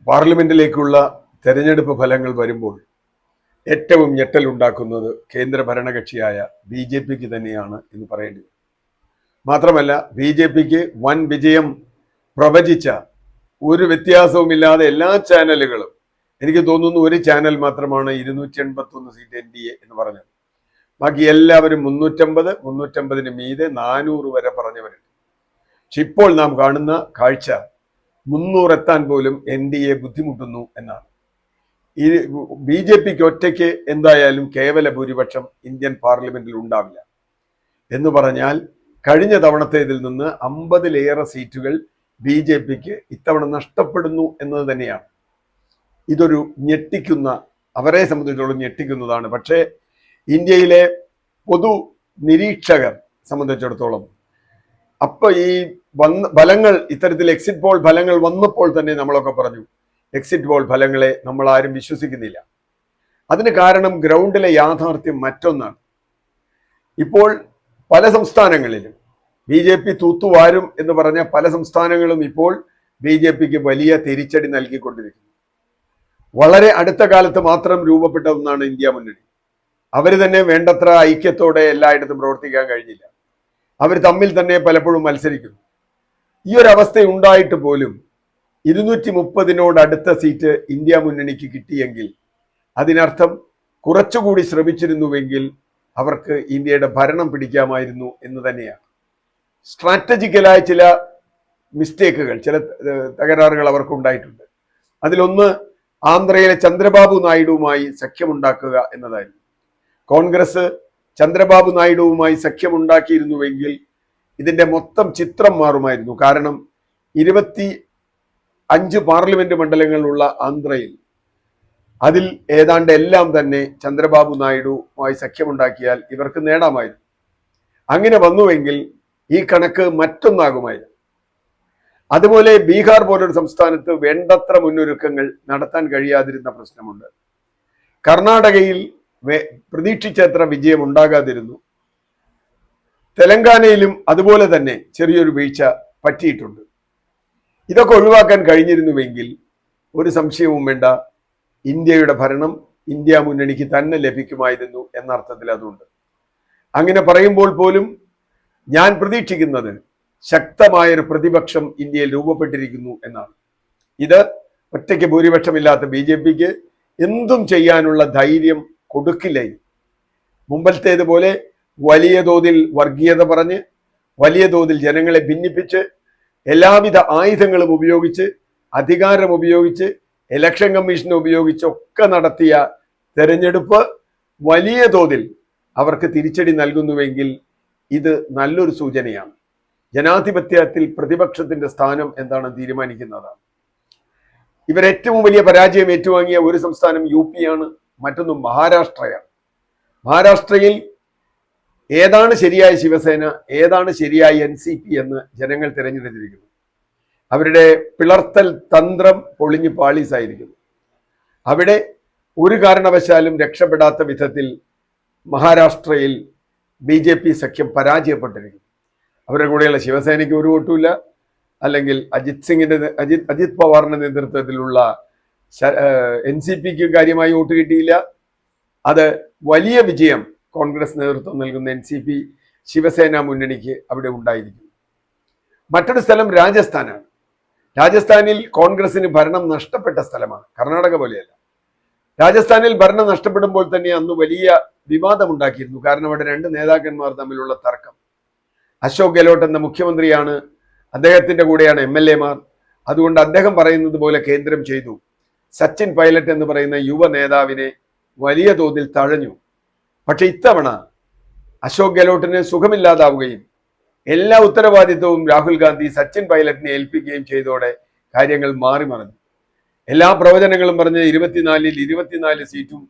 പാർലമെന്റിലേക്കുള്ള തെരഞ്ഞെടുപ്പ് ഫലങ്ങൾ വരുമ്പോൾ ഏറ്റവും ഞെട്ടലുണ്ടാക്കുന്നത് കേന്ദ്ര ഭരണകക്ഷിയായ ബി ജെ പിക്ക് തന്നെയാണ് എന്ന് പറയേണ്ടി വരും. മാത്രമല്ല ബി ജെ പിക്ക് വൻ വിജയം പ്രവചിച്ച ഒരു വ്യത്യാസവുമില്ലാതെ എല്ലാ ചാനലുകളും, എനിക്ക് തോന്നുന്നു ഒരു ചാനൽ മാത്രമാണ് 281 സീറ്റ് NDA എന്ന് പറഞ്ഞത്. ബാക്കി എല്ലാവരും 350 മീതെ 400 വരെ പറഞ്ഞവരുണ്ട്. പക്ഷെ ഇപ്പോൾ നാം കാണുന്ന കാഴ്ച 300 എത്താൻ പോലും NDA ബുദ്ധിമുട്ടുന്നു എന്നാണ്. ഈ ബി ജെ പിക്ക് ഒറ്റയ്ക്ക് എന്തായാലും കേവല ഭൂരിപക്ഷം ഇന്ത്യൻ പാർലമെന്റിൽ ഉണ്ടാവില്ല. എന്ന് പറഞ്ഞാൽ കഴിഞ്ഞ തവണത്തേതിൽ നിന്ന് 50-ലേറെ സീറ്റുകൾ ബി ജെ പിക്ക് ഇത്തവണ നഷ്ടപ്പെടുന്നു എന്നത് തന്നെയാണ്. ഇതൊരു ഞെട്ടിക്കുന്ന, അവരെ സംബന്ധിച്ചിടത്തോളം ഞെട്ടിക്കുന്നതാണ്. പക്ഷേ ഇന്ത്യയിലെ പൊതു നിരീക്ഷകർ സംബന്ധിച്ചിടത്തോളം ഈ ഫലങ്ങൾ, ഇത്തരത്തിൽ എക്സിറ്റ് പോൾ ഫലങ്ങൾ വന്നപ്പോൾ തന്നെ നമ്മളൊക്കെ പറഞ്ഞു, എക്സിറ്റ് പോൾ ഫലങ്ങളെ നമ്മൾ ആരും വിശ്വസിക്കുന്നില്ല. അതിന് കാരണം ഗ്രൗണ്ടിലെ യാഥാർത്ഥ്യം മറ്റൊന്നാണ്. ഇപ്പോൾ പല സംസ്ഥാനങ്ങളിലും ബി ജെ പി തൂത്തുവാരും എന്ന് പറഞ്ഞ പല സംസ്ഥാനങ്ങളും ഇപ്പോൾ ബി ജെ പിക്ക് വലിയ തിരിച്ചടി നൽകിക്കൊണ്ടിരിക്കുന്നു. വളരെ അടുത്ത കാലത്ത് മാത്രം രൂപപ്പെട്ട ഒന്നാണ് ഇന്ത്യ മുന്നണി. അവർ തന്നെ വേണ്ടത്ര ഐക്യത്തോടെ എല്ലായിടത്തും പ്രവർത്തിക്കാൻ കഴിഞ്ഞില്ല. അവർ തമ്മിൽ തന്നെ പലപ്പോഴും മത്സരിക്കുന്നു. ഈ ഒരു അവസ്ഥ ഉണ്ടായിട്ട് പോലും 230 അടുത്ത സീറ്റ് ഇന്ത്യ മുന്നണിക്ക് കിട്ടിയെങ്കിൽ അതിനർത്ഥം കുറച്ചുകൂടി ശ്രമിച്ചിരുന്നുവെങ്കിൽ അവർക്ക് ഇന്ത്യയുടെ ഭരണം പിടിക്കാമായിരുന്നു എന്ന് തന്നെയാണ്. സ്ട്രാറ്റജിക്കലായ ചില മിസ്റ്റേക്കുകൾ, ചില തകരാറുകൾ അവർക്ക് ഉണ്ടായിട്ടുണ്ട്. അതിലൊന്ന് ആന്ധ്രയിലെ ചന്ദ്രബാബു നായിഡുവുമായി സഖ്യമുണ്ടാക്കുക എന്നതായിരുന്നു. കോൺഗ്രസ് ചന്ദ്രബാബു നായിഡുവുമായി സഖ്യമുണ്ടാക്കിയിരുന്നുവെങ്കിൽ ഇതിന്റെ മൊത്തം ചിത്രം മാറുമായിരുന്നു. കാരണം 25 പാർലമെന്റ് മണ്ഡലങ്ങളുള്ള ആന്ധ്രയിൽ അതിൽ ഏതാണ്ട് എല്ലാം തന്നെ ചന്ദ്രബാബു നായിഡുവുമായി സഖ്യമുണ്ടാക്കിയാൽ ഇവർക്ക് നേടാമായിരുന്നു. അങ്ങനെ വന്നുവെങ്കിൽ ഈ കണക്ക് മറ്റൊന്നാകുമായിരുന്നു. അതുപോലെ ബീഹാർ പോലൊരു സംസ്ഥാനത്ത് വേണ്ടത്ര മുന്നൊരുക്കങ്ങൾ നടത്താൻ കഴിയാതിരുന്ന പ്രശ്നമുണ്ട്. കർണാടകയിൽ പ്രതീക്ഷിച്ചത്ര വിജയം ഉണ്ടാകാതിരുന്നു. തെലങ്കാനയിലും അതുപോലെ തന്നെ ചെറിയൊരു വീഴ്ച പറ്റിയിട്ടുണ്ട്. ഇതൊക്കെ ഒഴിവാക്കാൻ കഴിഞ്ഞിരുന്നുവെങ്കിൽ ഒരു സംശയവും വേണ്ട, ഇന്ത്യയുടെ ഭരണം ഇന്ത്യ മുന്നണിക്ക് തന്നെ ലഭിക്കുമായിരുന്നു എന്ന അർത്ഥത്തിൽ അതുണ്ട്. അങ്ങനെ പറയുമ്പോൾ പോലും ഞാൻ പ്രതീക്ഷിക്കുന്നത് ശക്തമായൊരു പ്രതിപക്ഷം ഇന്ത്യയിൽ രൂപപ്പെട്ടിരിക്കുന്നു എന്നാണ്. ഇത് ഒറ്റയ്ക്ക് ഭൂരിപക്ഷമില്ലാത്ത ബി ജെ പിക്ക് എന്തും ചെയ്യാനുള്ള ധൈര്യം കൊടുക്കില്ല. മുമ്പത്തേതുപോലെ വലിയ തോതിൽ വർഗീയത പറഞ്ഞ്, വലിയ തോതിൽ ജനങ്ങളെ ഭിന്നിപ്പിച്ച്, എല്ലാവിധ ആയുധങ്ങളും ഉപയോഗിച്ച്, അധികാരം ഉപയോഗിച്ച്, ഇലക്ഷൻ കമ്മീഷനെ ഉപയോഗിച്ചൊക്കെ നടത്തിയ തെരഞ്ഞെടുപ്പ് വലിയ തോതിൽ അവർക്ക് തിരിച്ചടി നൽകുന്നുവെങ്കിൽ ഇത് നല്ലൊരു സൂചനയാണ്. ജനാധിപത്യത്തിൽ പ്രതിപക്ഷത്തിന്റെ സ്ഥാനം എന്താണെന്ന് തീരുമാനിക്കുന്നതാണ്. ഇവരേറ്റവും വലിയ പരാജയം ഏറ്റുവാങ്ങിയ ഒരു സംസ്ഥാനം UP ആണ്, മറ്റൊന്നും മഹാരാഷ്ട്രയാണ്. മഹാരാഷ്ട്രയിൽ ഏതാണ് ശരിയായ ശിവസേന, ഏതാണ് ശരിയായ NCP എന്ന് ജനങ്ങൾ തിരഞ്ഞെടുത്തിരിക്കുന്നു. അവരുടെ പിളർത്തൽ തന്ത്രം പൊളിഞ്ഞ് പാളീസായിരിക്കുന്നു. അവിടെ ഒരു കാരണവശാലും രക്ഷപ്പെടാത്ത വിധത്തിൽ മഹാരാഷ്ട്രയിൽ BJP സഖ്യം പരാജയപ്പെട്ടിരിക്കുന്നു. അവരുടെ കൂടെയുള്ള ശിവസേനയ്ക്ക് ഒരു വോട്ടുമില്ല, അല്ലെങ്കിൽ അജിത് പവാറിന്റെ നേതൃത്വത്തിലുള്ള NCPക്ക് കാര്യമായി വോട്ട് കിട്ടിയില്ല. അത് വലിയ വിജയം കോൺഗ്രസ് നേതൃത്വം നൽകുന്ന NCP ശിവസേന മുന്നണിക്ക് അവിടെ ഉണ്ടായിരിക്കും. മറ്റൊരു സ്ഥലം രാജസ്ഥാനാണ്. രാജസ്ഥാനിൽ കോൺഗ്രസിന് ഭരണം നഷ്ടപ്പെട്ട സ്ഥലമാണ്, കർണാടക പോലെയല്ല. രാജസ്ഥാനിൽ ഭരണം നഷ്ടപ്പെടുമ്പോൾ തന്നെ അന്ന് വലിയ വിവാദമുണ്ടാക്കിയിരുന്നു. കാരണം അവിടെ 2 നേതാക്കന്മാർ തമ്മിലുള്ള തർക്കം. അശോക് ഗെഹ്ലോട്ട് എന്ന മുഖ്യമന്ത്രിയാണ്, അദ്ദേഹത്തിന്റെ കൂടെയാണ് MLA മാർ. അതുകൊണ്ട് അദ്ദേഹം പറയുന്നത് പോലെ കേന്ദ്രം ചെയ്തു. സച്ചിൻ പൈലറ്റ് എന്ന് പറയുന്ന യുവ നേതാവിനെ വലിയ തോതിൽ തഴഞ്ഞു. പക്ഷെ ഇത്തവണ അശോക് ഗെഹ്ലോട്ടിന് സുഖമില്ലാതാവുകയും എല്ലാ ഉത്തരവാദിത്വവും രാഹുൽ ഗാന്ധി സച്ചിൻ പൈലറ്റിനെ ഏൽപ്പിക്കുകയും ചെയ്തോടെ കാര്യങ്ങൾ മാറി മറിഞ്ഞു. എല്ലാ പ്രവചനങ്ങളും പറഞ്ഞ് 24-ൽ 24 സീറ്റും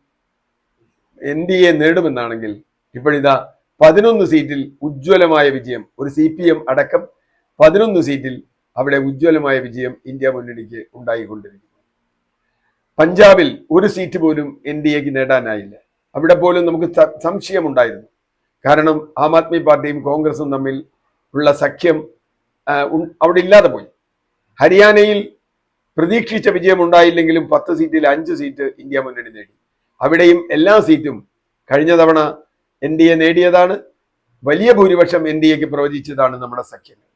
NDA നേടുമെന്നാണെങ്കിൽ ഇപ്പോഴിതാ 11 സീറ്റിൽ ഉജ്ജ്വലമായ വിജയം, ഒരു CPM അടക്കം 11 സീറ്റിൽ അവിടെ ഉജ്ജ്വലമായ വിജയം ഇന്ത്യ മുന്നണിക്ക് ഉണ്ടായിക്കൊണ്ടിരിക്കുന്നു. പഞ്ചാബിൽ ഒരു സീറ്റ് പോലും NDAക്ക് നേടാനായില്ല. അവിടെ പോലും നമുക്ക് സംശയമുണ്ടായിരുന്നു. കാരണം ആം ആദ്മി പാർട്ടിയും കോൺഗ്രസും തമ്മിൽ ഉള്ള സഖ്യം അവിടെ ഇല്ലാതെ പോയി. ഹരിയാനയിൽ പ്രതീക്ഷിച്ച വിജയം ഉണ്ടായില്ലെങ്കിലും 10 സീറ്റിൽ 5 സീറ്റ് ഇന്ത്യ മുന്നണി നേടി. അവിടെയും എല്ലാ സീറ്റും കഴിഞ്ഞ തവണ NDA നേടിയതാണ്. വലിയ ഭൂരിപക്ഷം NDAക്ക് പ്രവചിച്ചതാണ് നമ്മുടെ സഖ്യങ്ങൾ.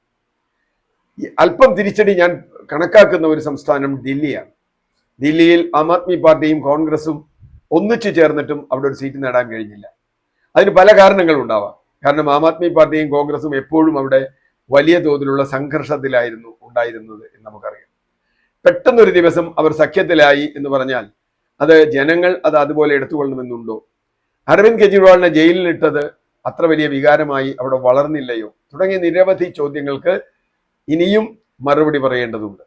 അല്പം തിരിച്ചടി ഞാൻ കണക്കാക്കുന്ന ഒരു സംസ്ഥാനം ദില്ലിയാണ്. ദില്ലിയിൽ ആം ആദ്മി പാർട്ടിയും കോൺഗ്രസും ഒന്നിച്ചു ചേർന്നിട്ടും അവിടെ ഒരു സീറ്റ് നേടാൻ കഴിഞ്ഞില്ല. അതിന് പല കാരണങ്ങൾ ഉണ്ടാവാം. കാരണം ആം ആദ്മി പാർട്ടിയും കോൺഗ്രസും എപ്പോഴും അവിടെ വലിയ തോതിലുള്ള സംഘർഷത്തിലായിരുന്നു ഉണ്ടായിരുന്നത് എന്ന് നമുക്കറിയാം. പെട്ടെന്നൊരു ദിവസം അവർ സഖ്യത്തിലായി എന്ന് പറഞ്ഞാൽ അത് ജനങ്ങൾ അത് അതുപോലെ എടുത്തുകൊള്ളണമെന്നുണ്ടോ? അരവിന്ദ് കെജ്രിവാളിനെ ജയിലിലിട്ടത് അത്ര വലിയ വികാരമായി അവിടെ വളർന്നില്ലയോ? തുടങ്ങിയ നിരവധി ചോദ്യങ്ങൾക്ക് ഇനിയും മറുപടി പറയേണ്ടതുണ്ട്.